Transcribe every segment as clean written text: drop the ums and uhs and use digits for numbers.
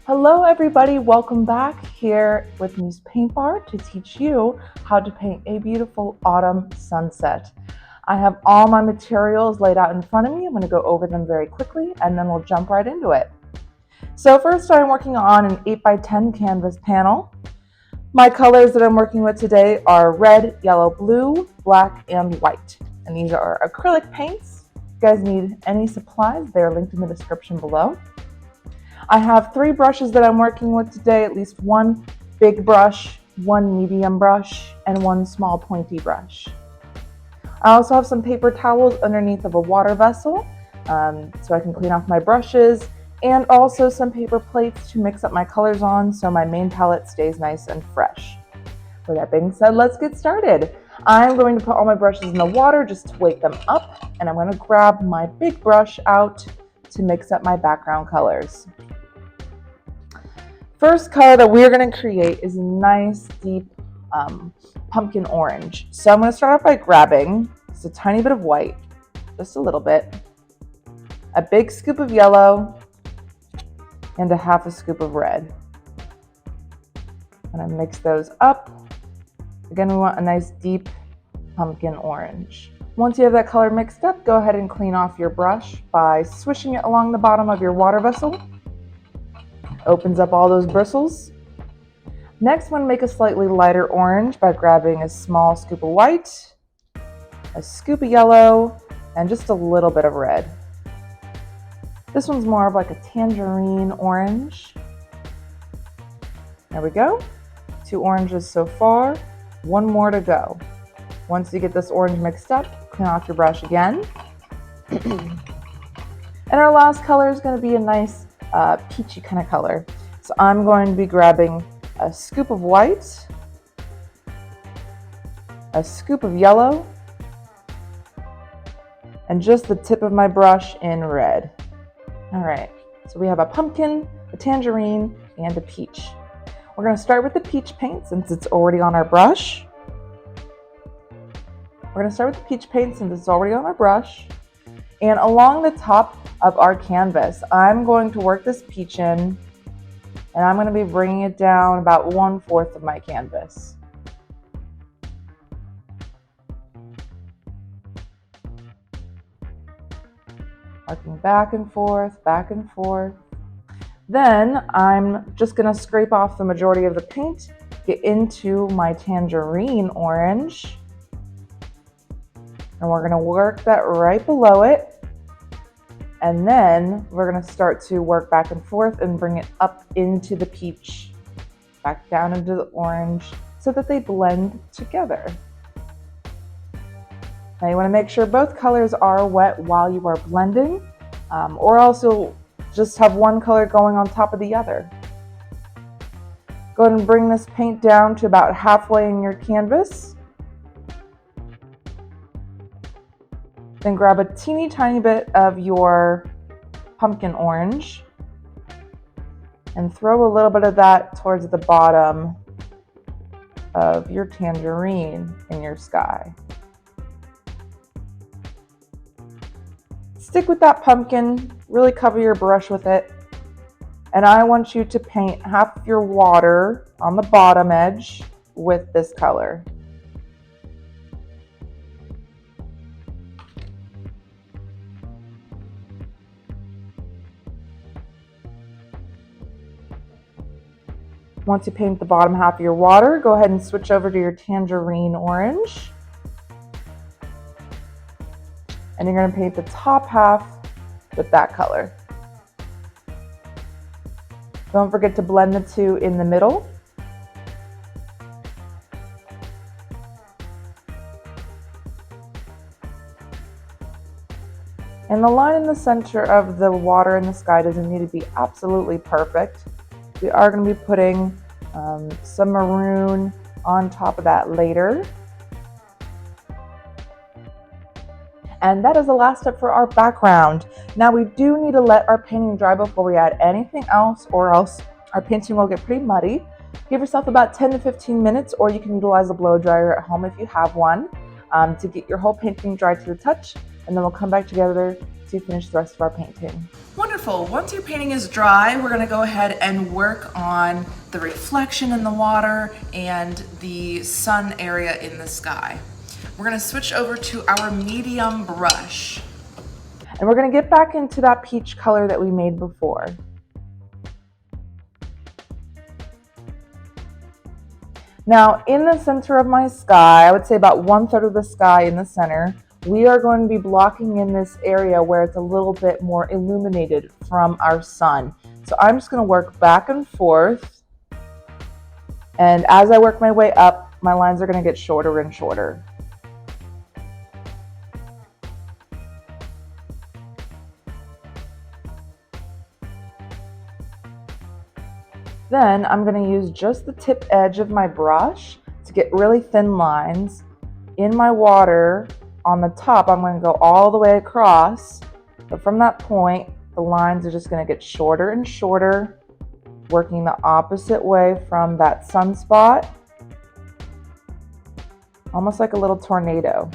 Hello everybody, welcome back here with Muse Paint Bar to teach you how to paint a beautiful autumn sunset. I have all my materials laid out in front of me. I'm going to go over them very quickly and then we'll jump right into it. So first I'm working on an 8x10 canvas panel. My colors that I'm working with today are red, yellow, blue, black, and white. And these are acrylic paints. If you guys need any supplies, they're linked in the description below. I have 3 brushes that I'm working with today, at least one big brush, one medium brush, and one small pointy brush. I also have some paper towels underneath of a water vessel so I can clean off my brushes, and also some paper plates to mix up my colors on so my main palette stays nice and fresh. With that being said, let's get started. I'm going to put all my brushes in the water just to wake them up, and I'm going to grab my big brush out to mix up my background colors. First color that we're going to create is a nice deep pumpkin orange. So I'm going to start off by grabbing just a tiny bit of white, just a little bit, a big scoop of yellow, and a half a scoop of red. I'm going to mix those up. Again, we want a nice deep pumpkin orange. Once you have that color mixed up, go ahead and clean off your brush by swishing it along the bottom of your water vessel. Opens up all those bristles. Next, I'm going to make a slightly lighter orange by grabbing a small scoop of white, a scoop of yellow, and just a little bit of red. This one's more of like a tangerine orange. There we go. 2 oranges so far, 1 more to go. Once you get this orange mixed up, clean off your brush again. And our last color is going to be a nice peachy kind of color. So I'm going to be grabbing a scoop of white, a scoop of yellow, and just the tip of my brush in red. All right, so we have a pumpkin, a tangerine, and a peach. We're going to start with the peach paint since it's already on our brush. We're going to start with the peach paint since it's already on our brush. And along the top of our canvas, I'm going to work this peach in, and I'm going to be bringing it down about 1/4 of my canvas. Working back and forth, back and forth. Then I'm just going to scrape off the majority of the paint, get into my tangerine orange, and we're going to work that right below it. And then we're going to start to work back and forth and bring it up into the peach, back down into the orange so that they blend together. Now you want to make sure both colors are wet while you are blending, or else you'll just have one color going on top of the other. Go ahead and bring this paint down to about halfway in your canvas. Then grab a teeny tiny bit of your pumpkin orange and throw a little bit of that towards the bottom of your tangerine in your sky. Stick with that pumpkin, really cover your brush with it. And I want you to paint half of your water on the bottom edge with this color. Once you paint the bottom half of your water, go ahead and switch over to your tangerine orange. And you're going to paint the top half with that color. Don't forget to blend the two in the middle. And the line in the center of the water in the sky doesn't need to be absolutely perfect. We are going to be putting some maroon on top of that later. And that is the last step for our background. Now we do need to let our painting dry before we add anything else, or else our painting will get pretty muddy. Give yourself about 10 to 15 minutes, or you can utilize a blow dryer at home if you have one, to get your whole painting dry to the touch. and then we'll come back together to finish the rest of our painting. Wonderful. Once your painting is dry, we're going to go ahead and work on the reflection in the water and the sun area in the sky. We're going to switch over to our medium brush. And we're going to get back into that peach color that we made before. Now, in the center of my sky, I would say about 1/3 of the sky in the center, we are going to be blocking in this area where it's a little bit more illuminated from our sun. So I'm just going to work back and forth. And as I work my way up, my lines are going to get shorter and shorter. Then I'm going to use just the tip edge of my brush to get really thin lines in my water. On the top, I'm going to go all the way across, but from that point, the lines are just going to get shorter and shorter, working the opposite way from that sunspot, almost like a little tornado.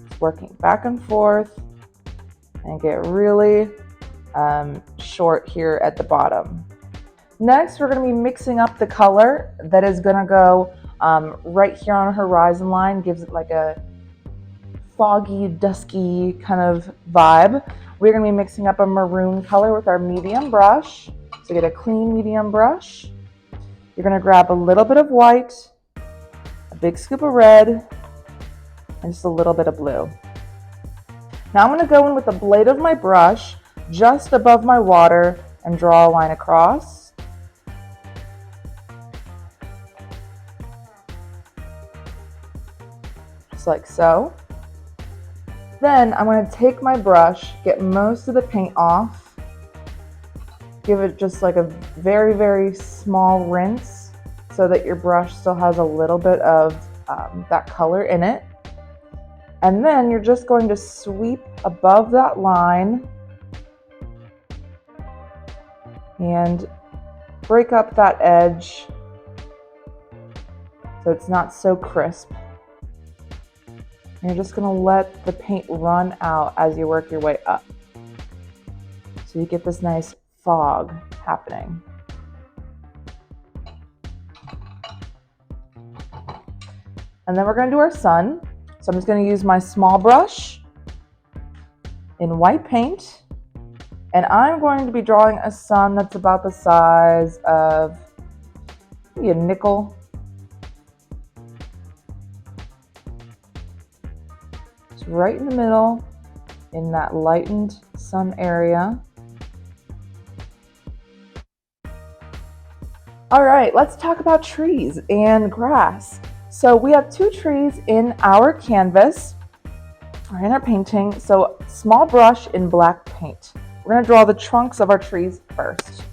Just working back and forth and get really short here at the bottom. Next, we're going to be mixing up the color that is going to go right here on a horizon line, gives it like a foggy, dusky kind of vibe. We're going to be mixing up a maroon color with our medium brush. So get a clean medium brush. You're going to grab a little bit of white, a big scoop of red, and just a little bit of blue. Now I'm going to go in with the blade of my brush just above my water and draw a line across. Just like so. Then I'm going to take my brush, get most of the paint off, give it just like a very, very small rinse so that your brush still has a little bit of that color in it. And then you're just going to sweep above that line and break up that edge so it's not so crisp. You're just going to let the paint run out as you work your way up. So you get this nice fog happening. And then we're going to do our sun. So I'm just going to use my small brush in white paint. And I'm going to be drawing a sun that's about the size of maybe a nickel. Right in the middle in that lightened sun area. All right, let's talk about trees and grass. So we have 2 trees in our canvas, or in our painting. So small brush in black paint. We're going to draw the trunks of our trees first.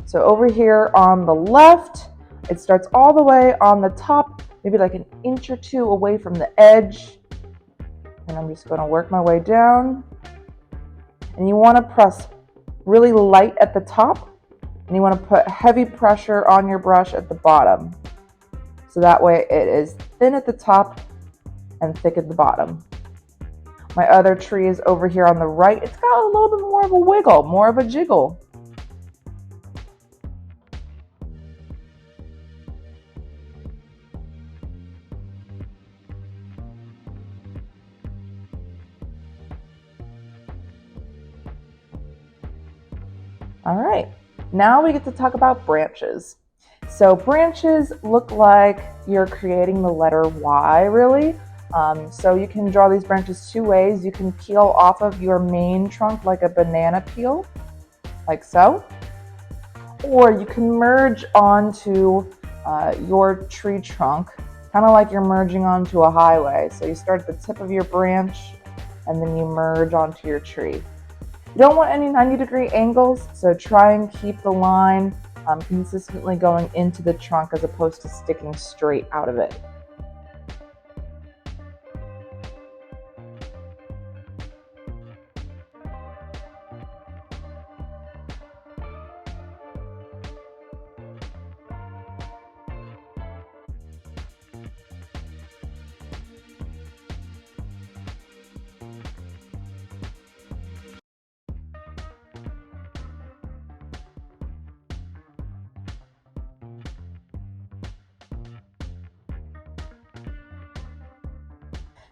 So over here on the left, it starts all the way on the top, maybe like an inch or 2 away from the edge. And I'm just going to work my way down. And you want to press really light at the top. And you want to put heavy pressure on your brush at the bottom. So that way it is thin at the top and thick at the bottom. My other tree is over here on the right. It's got a little bit more of a wiggle, more of a jiggle. All right, now we get to talk about branches. So branches look like you're creating the letter Y, really. So you can draw these branches 2 ways. You can peel off of your main trunk like a banana peel, like so. Or you can merge onto your tree trunk, kind of like you're merging onto a highway. So you start at the tip of your branch and then you merge onto your tree. You don't want any 90-degree angles, so try and keep the line consistently going into the trunk as opposed to sticking straight out of it.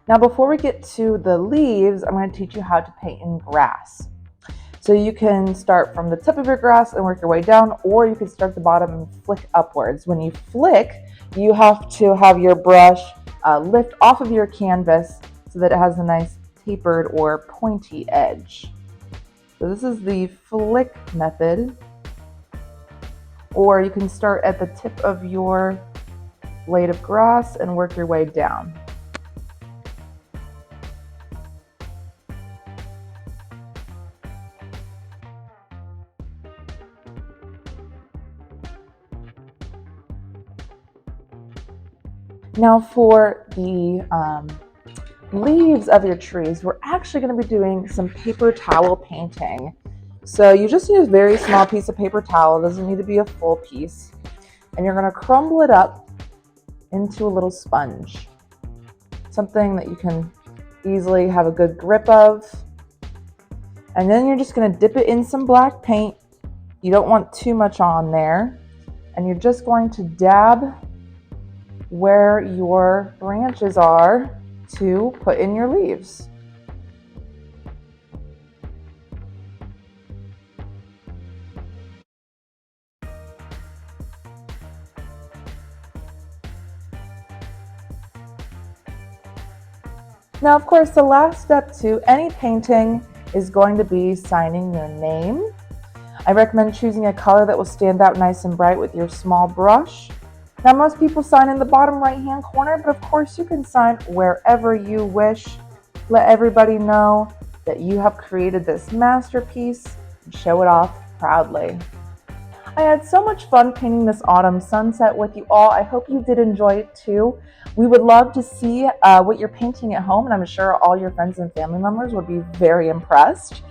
Now, before we get to the leaves, I'm going to teach you how to paint in grass. So you can start from the tip of your grass and work your way down, or you can start at the bottom and flick upwards. When you flick, you have to have your brush lift off of your canvas so that it has a nice tapered or pointy edge. So this is the flick method, or you can start at the tip of your blade of grass and work your way down. Now for the leaves of your trees, we're actually going to be doing some paper towel painting. So you just need a very small piece of paper towel. It doesn't need to be a full piece. And you're going to crumble it up into a little sponge. Something that you can easily have a good grip of. And then you're just going to dip it in some black paint. You don't want too much on there. And you're just going to dab where your branches are to put in your leaves. Now, of course, the last step to any painting is going to be signing your name. I recommend choosing a color that will stand out nice and bright with your small brush. Now, most people sign in the bottom right-hand corner, but of course you can sign wherever you wish. Let everybody know that you have created this masterpiece and show it off proudly. I had so much fun painting this autumn sunset with you all. I hope you did enjoy it too. We would love to see what you're painting at home, and I'm sure all your friends and family members would be very impressed.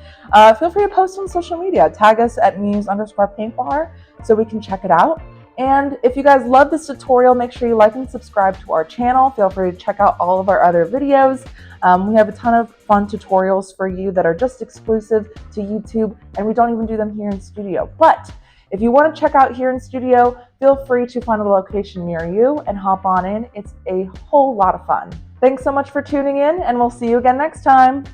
Feel free to post on social media. Tag us at muse_paintbar so we can check it out. And if you guys love this tutorial, make sure you like and subscribe to our channel. Feel free to check out all of our other videos. We have a ton of fun tutorials for you that are just exclusive to YouTube, and we don't even do them here in studio. But if you want to check out here in studio, feel free to find a location near you and hop on in. It's a whole lot of fun. Thanks so much for tuning in, and we'll see you again next time.